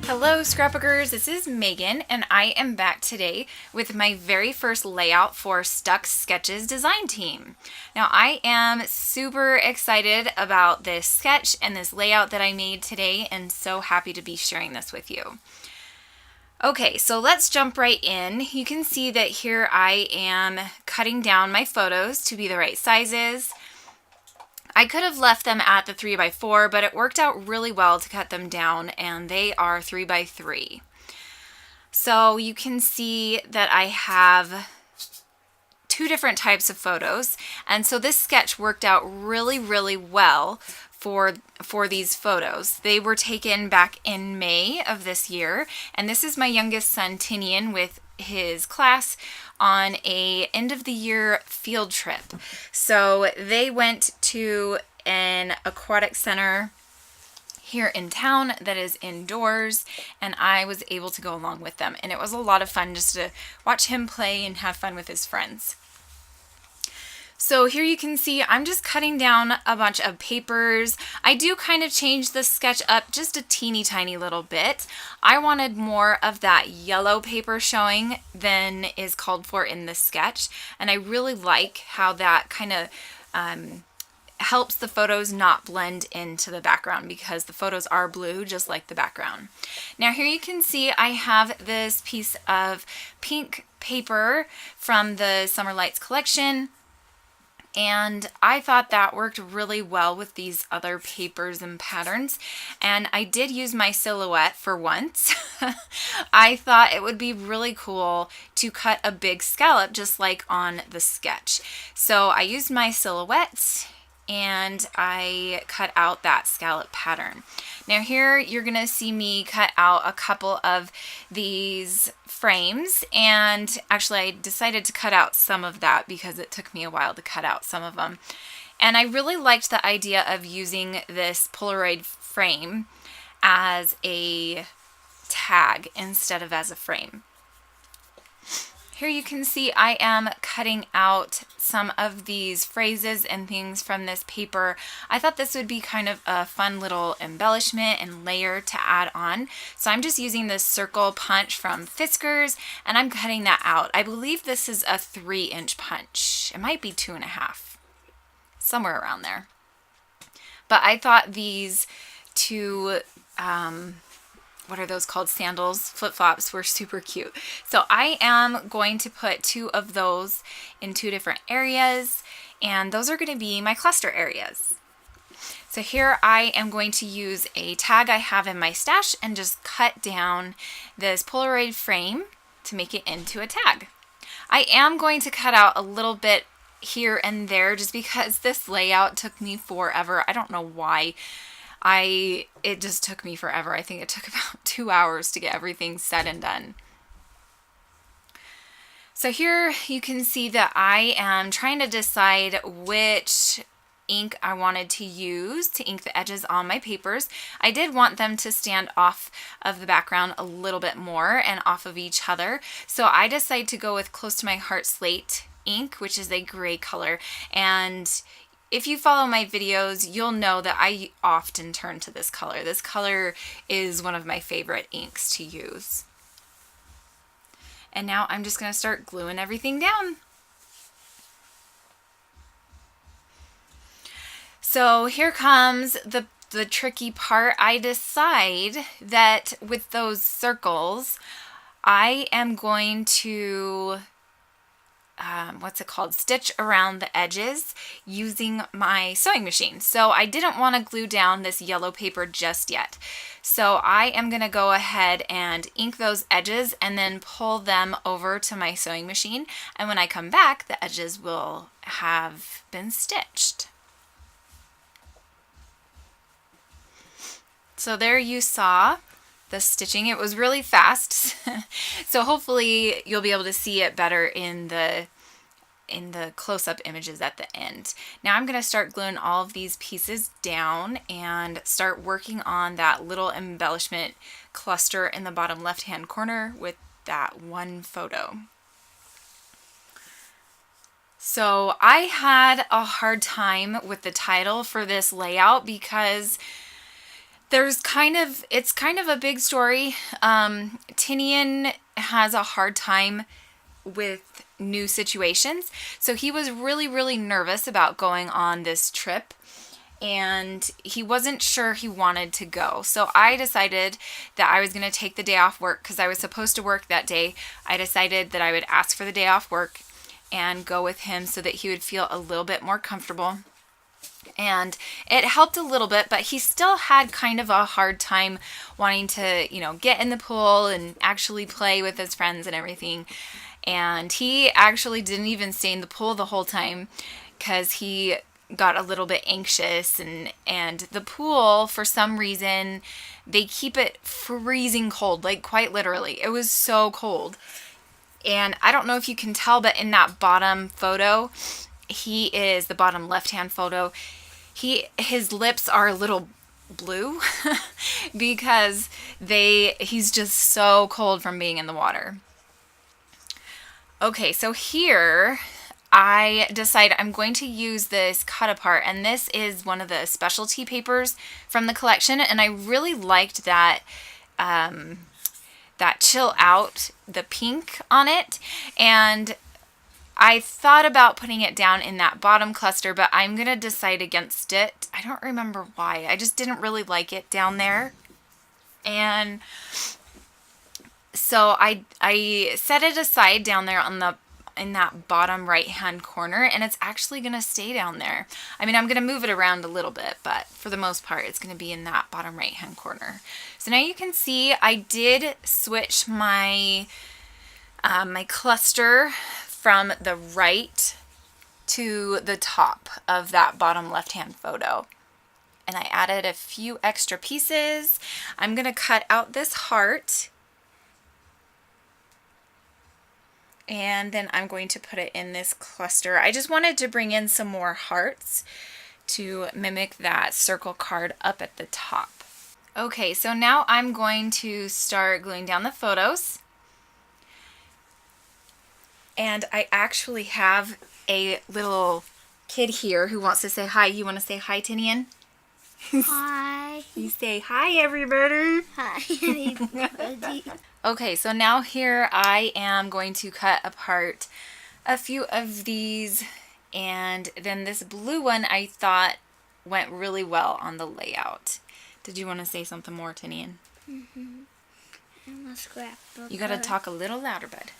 Hello Scrapbookers, this is Megan and I am back today with my very first layout for Stuck Sketches design team. Now I am super excited about this sketch and this layout that I made today and so happy to be sharing this with you. Okay, so let's jump right in. You can see that here I am cutting down my photos to be the right sizes. I could have left them at the 3x4, but it worked out really well to cut them down, and they are 3x3. So you can see that I have two different types of photos, and so this sketch worked out really well for these photos. They were taken back in May of this year, and this is my youngest son Tinian with his class on a end of the year field trip. So they went to an aquatic center here in town that is indoors, and I was able to go along with them, and it was a lot of fun just to watch him play and have fun with his friends. So here you can see I'm just cutting down a bunch of papers. I do kind of change the sketch up just a teeny tiny little bit. I wanted more of that yellow paper showing than is called for in the sketch, and I really like how that kind of helps the photos not blend into the background because the photos are blue just like the background. Now here you can see I have this piece of pink paper from the Summer Lights collection, and I thought that worked really well with these other papers and patterns, and I did use my silhouette for once. I thought it would be really cool to cut a big scallop just like on the sketch. So I used my silhouette and I cut out that scallop pattern. Now here you're gonna see me cut out a couple of these frames, and actually I decided to cut out some of that because it took me a while to cut out some of them. And I really liked the idea of using this Polaroid frame as a tag instead of as a frame. Here you can see I am cutting out some of these phrases and things from this paper. I thought this would be kind of a fun little embellishment and layer to add on. So I'm just using this circle punch from Fiskars, and I'm cutting that out. I believe this is a 3-inch punch. It might be 2.5, somewhere around there. But I thought these two what are those called? Sandals, flip-flops were super cute. So I am going to put 2 of those in 2 different areas, and those are going to be my cluster areas. So here I am going to use a tag I have in my stash and just cut down this Polaroid frame to make it into a tag. I am going to cut out a little bit here and there just because this layout took me forever. I don't know why. It just took me forever. I think it took about 2 hours to get everything said and done. So here you can see that I am trying to decide which ink I wanted to use to ink the edges on my papers. I did want them to stand off of the background a little bit more and off of each other. So I decided to go with Close to My Heart Slate ink, which is a gray color. And if you follow my videos, you'll know that I often turn to this color. This color is one of my favorite inks to use. And now I'm just going to start gluing everything down. So here comes the tricky part. I decide that with those circles, I am going to stitch around the edges using my sewing machine. So I didn't want to glue down this yellow paper just yet. So I am going to go ahead and ink those edges and then pull them over to my sewing machine. And when I come back, the edges will have been stitched. So there you saw the stitching. It was really fast. So hopefully you'll be able to see it better in the close-up images at the end. Now I'm going to start gluing all of these pieces down and start working on that little embellishment cluster in the bottom left-hand corner with that one photo. So I had a hard time with the title for this layout because it's kind of a big story. Tinian has a hard time with new situations. So he was really, really nervous about going on this trip, and he wasn't sure he wanted to go. So I decided that I was going to take the day off work because I was supposed to work that day. I decided that I would ask for the day off work and go with him so that he would feel a little bit more comfortable. And it helped a little bit, but he still had kind of a hard time wanting to, get in the pool and actually play with his friends and everything. And he actually didn't even stay in the pool the whole time because he got a little bit anxious. And the pool, for some reason, they keep it freezing cold, like quite literally. It was so cold. And I don't know if you can tell, but in that bottom photo, the bottom left-hand photo, his lips are a little blue because he's just so cold from being in the water. Okay, so here I decide I'm going to use this cut apart, and this is one of the specialty papers from the collection, and I really liked that chill out, the pink on it, and I thought about putting it down in that bottom cluster, but I'm going to decide against it. I don't remember why. I just didn't really like it down there. And so I set it aside down there in that bottom right hand corner, and it's actually going to stay down there. I mean, I'm going to move it around a little bit, but for the most part, it's going to be in that bottom right hand corner. So now you can see I did switch my my cluster from the right to the top of that bottom left hand photo. And I added a few extra pieces. I'm going to cut out this heart. And then I'm going to put it in this cluster. I just wanted to bring in some more hearts to mimic that circle card up at the top. Okay, so now I'm going to start gluing down the photos. And I actually have a little kid here who wants to say hi. You want to say hi, Tinian? Hi. You say hi, everybody. Hi, everybody. Okay, so now here I am going to cut apart a few of these, and then this blue one I thought went really well on the layout. Did you want to say something more, Tinian? Mm-hmm. I'm a scrapbooker. You gotta talk a little louder, bud.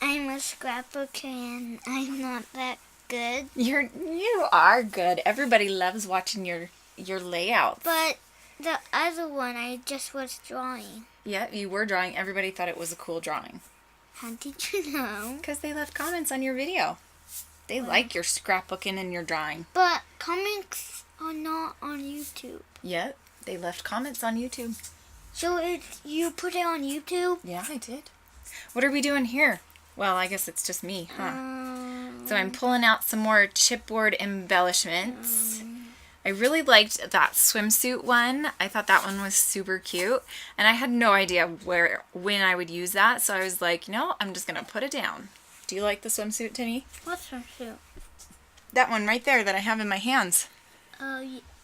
I'm a scrapbooker and I'm not that good. You are good. Everybody loves watching your layouts. But the other one I just was drawing. Yeah, you were drawing. Everybody thought it was a cool drawing. How did you know? Because they left comments on your video. They like your scrapbooking and your drawing. But comments are not on YouTube. Yep, they left comments on YouTube. So you put it on YouTube? Yeah, I did. What are we doing here? Well, I guess it's just me, huh? So I'm pulling out some more chipboard embellishments. I really liked that swimsuit one. I thought that one was super cute. And I had no idea when I would use that. So I was like, I'm just going to put it down. Do you like the swimsuit, Tinny? What swimsuit? That one right there that I have in my hands.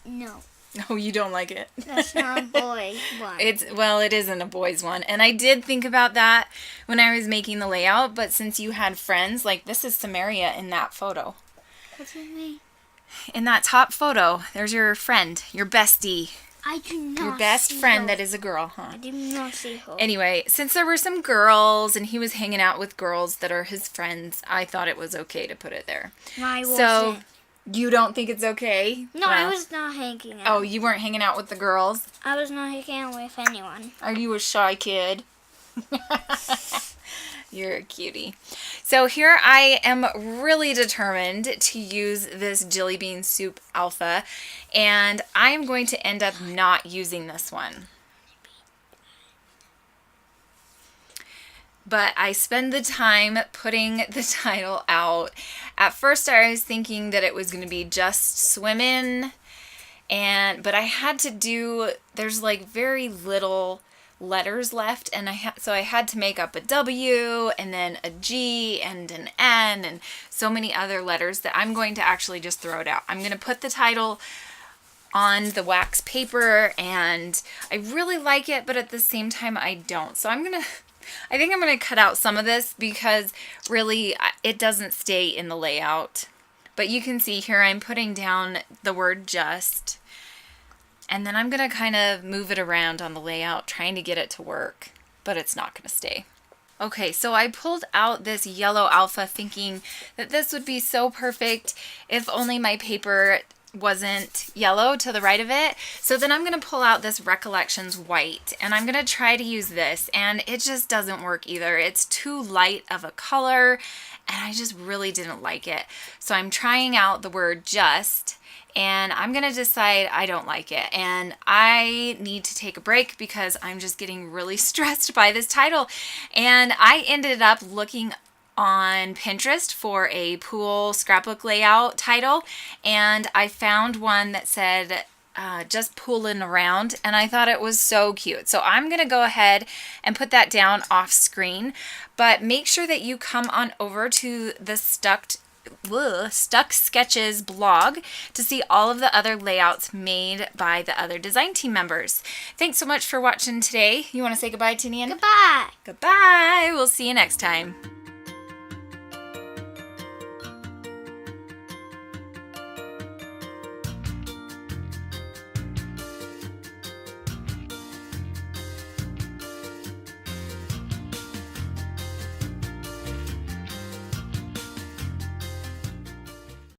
No. Oh, you don't like it? That's not a boy one. It isn't a boy's one. And I did think about that when I was making the layout. But since you had friends, like this is Samaria in that photo. What do you mean? In that top photo, there's your friend, your bestie. I do not Your best see friend her. that is a girl, huh? I do not see her. Anyway, since there were some girls and he was hanging out with girls that are his friends, I thought it was okay to put it there. I wasn't. So, you don't think it's okay? No, Well, I was not hanging out. Oh, you weren't hanging out with the girls? I was not hanging out with anyone. Are you a shy kid? You're a cutie. So here I am really determined to use this Jelly Bean Soup Alpha, and I am going to end up not using this one. But I spend the time putting the title out. At first I was thinking that it was going to be just swimmin', but I had to do, there's like very little letters left, and so I had to make up a W and then a G and an N and so many other letters that I'm going to actually just throw it out. I'm going to put the title on the wax paper, and I really like it, but at the same time I don't. So I think I'm gonna cut out some of this because really it doesn't stay in the layout. But you can see here I'm putting down the word just, and then I'm gonna kind of move it around on the layout, trying to get it to work, but it's not gonna stay. Okay, so I pulled out this yellow alpha thinking that this would be so perfect if only my paper wasn't yellow to the right of it. So then I'm going to pull out this Recollections white, and I'm going to try to use this, and it just doesn't work either. It's too light of a color, and I just really didn't like it. So I'm trying out the word just, and I'm going to decide I don't like it, and I need to take a break because I'm just getting really stressed by this title. And I ended up looking on Pinterest for a pool scrapbook layout title, and I found one that said just pooling around, and I thought it was so cute. So I'm gonna go ahead and put that down off screen, but make sure that you come on over to the Stuck Sketches blog to see all of the other layouts made by the other design team members. Thanks so much for watching today. You want to say goodbye to Nian? Goodbye. Goodbye. We'll see you next time.